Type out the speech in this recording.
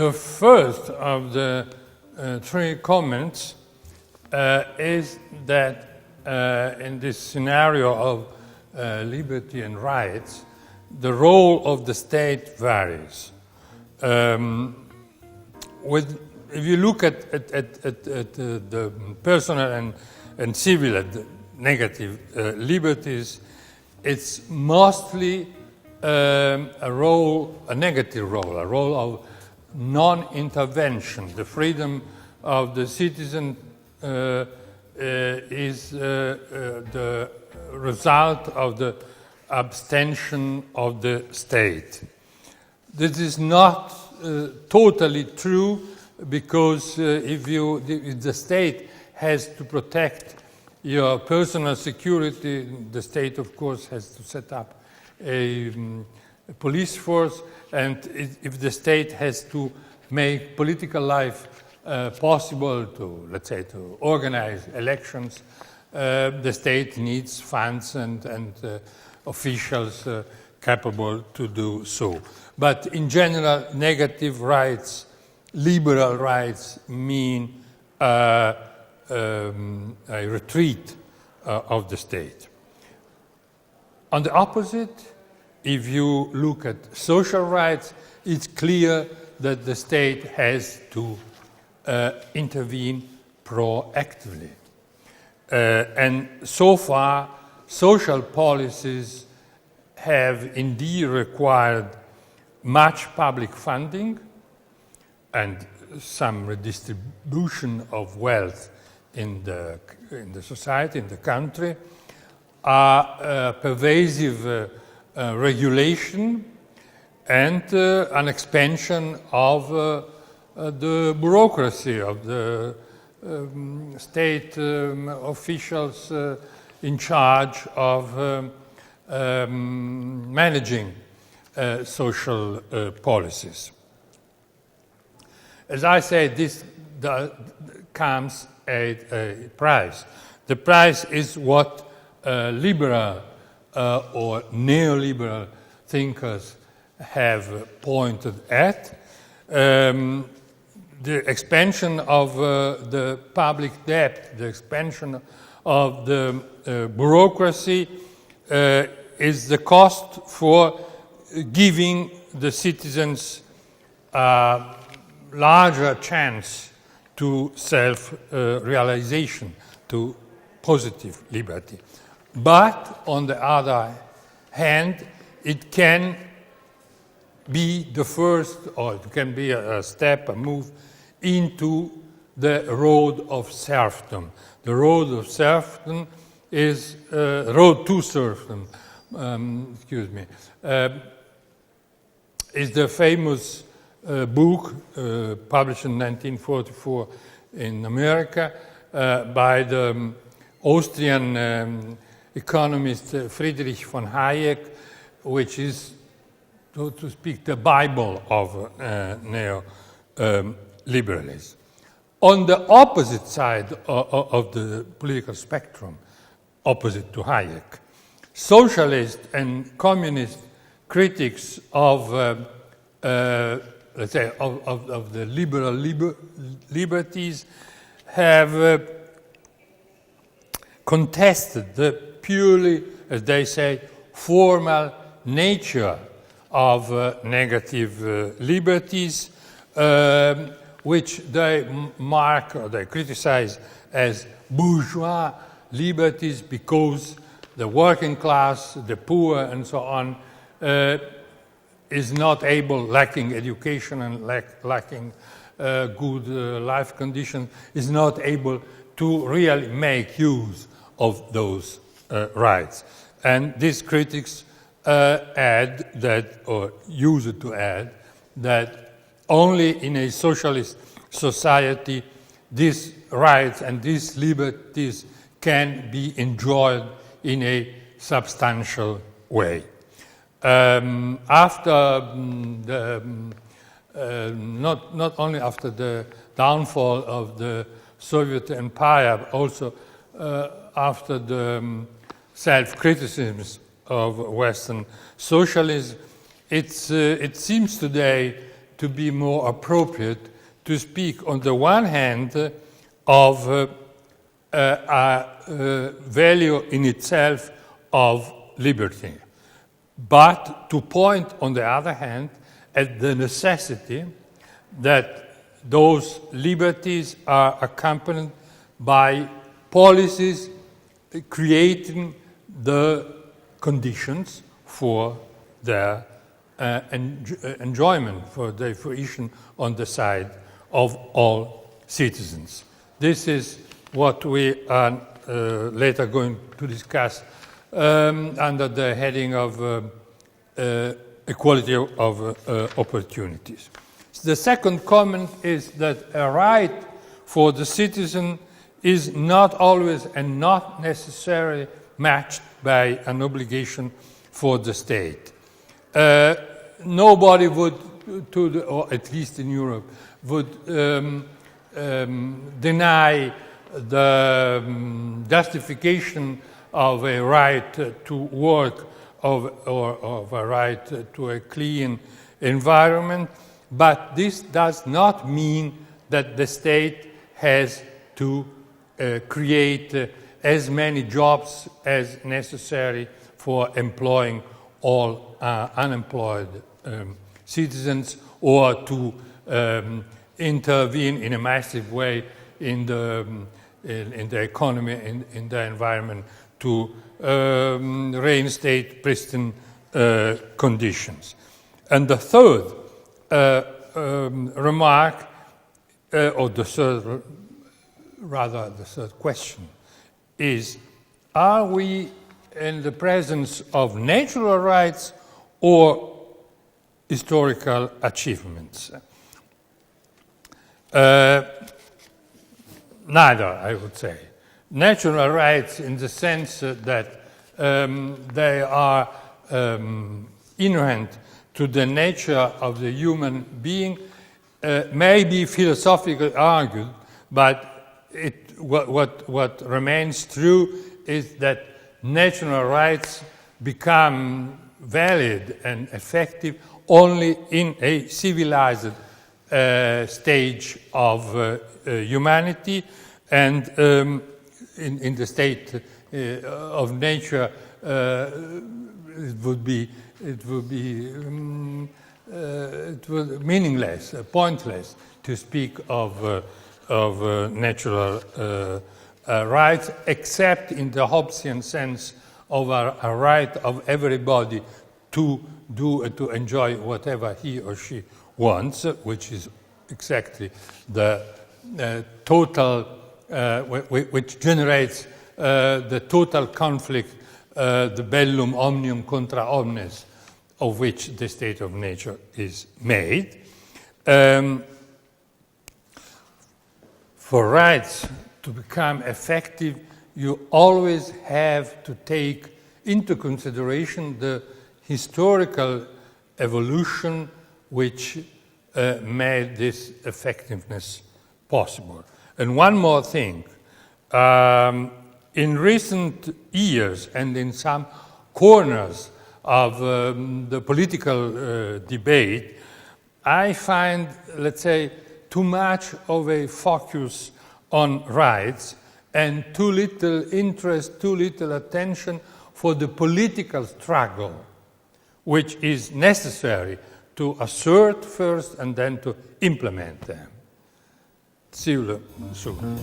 The first of the three comments is that in this scenario of liberty and rights, the role of the state varies. If you look at the personal and civil negative liberties, it's mostly a negative role, a role of non-intervention. The freedom of the citizen is the result of the abstention of the state. This is not totally true, because if the state has to protect your personal security, the state, of course, has to set up a police force, and if the state has to make political life possible to, let's say, to organize elections, the state needs funds and officials capable to do so. But in general, negative rights, liberal rights mean a retreat of the state. On the opposite, if you look at social rights, it's clear that the state has to intervene proactively. And so far, social policies have indeed required much public funding and some redistribution of wealth in the society, in the country, pervasive regulation, and an expansion of the bureaucracy of the state officials in charge of managing social policies. As I said, this comes at a price. The price is what liberal or neoliberal thinkers have pointed at. The expansion of the public debt, the expansion of the bureaucracy is the cost for giving the citizens a larger chance to self-realization, to positive liberty. But on the other hand, it can be the first, or it can be a step, a move into the road of serfdom. The road of serfdom is road to serfdom. Is the famous book published in 1944 in America by the Austrian economist Friedrich von Hayek, which is, so to speak, the Bible of neoliberalism. On the opposite side of the political spectrum, opposite to Hayek, socialist and communist critics of, let's say, of the liberal liberties have contested the purely, as they say, formal nature of negative liberties, which they mark or they criticize as bourgeois liberties, because the working class, the poor, and so on, is not able, lacking education and lacking good life conditions, is not able to really make use of those rights. And these critics add that, or use it to add, that only in a socialist society these rights and these liberties can be enjoyed in a substantial way. After not only after the downfall of the Soviet Empire, but also after the self-criticisms of Western socialism, it seems today to be more appropriate to speak, on the one hand, of a value in itself of liberty, but to point, on the other hand, at the necessity that those liberties are accompanied by policies creating the conditions for their enjoyment, for their fruition on the side of all citizens. This is what we are later going to discuss under the heading of equality of opportunities. The second comment is that a right for the citizen is not always and not necessarily matched by an obligation for the state. Nobody would, or at least in Europe, would deny the justification of a right to work or of a right to a clean environment, but this does not mean that the state has to create as many jobs as necessary for employing all unemployed citizens, or to intervene in a massive way in the economy, in the environment, to reinstate pristine conditions. And the third remark, or the third question, is: are we in the presence of natural rights or historical achievements? Neither, I would say. Natural rights in the sense that they are inherent to the nature of the human being may be philosophically argued, but what remains true is that natural rights become valid and effective only in a civilized stage of humanity, and in the state of nature it would be meaningless, pointless to speak of natural rights, except in the Hobbesian sense of a right of everybody to do and to enjoy whatever he or she wants, which is exactly the total, which generates the total conflict, the bellum omnium contra omnes, of which the state of nature is made. For rights to become effective, you always have to take into consideration the historical evolution which made this effectiveness possible. And one more thing. In recent years and in some corners of the political debate, I find, let's say, too much of a focus on rights and too little interest, too little attention for the political struggle, which is necessary to assert first and then to implement them. See you soon.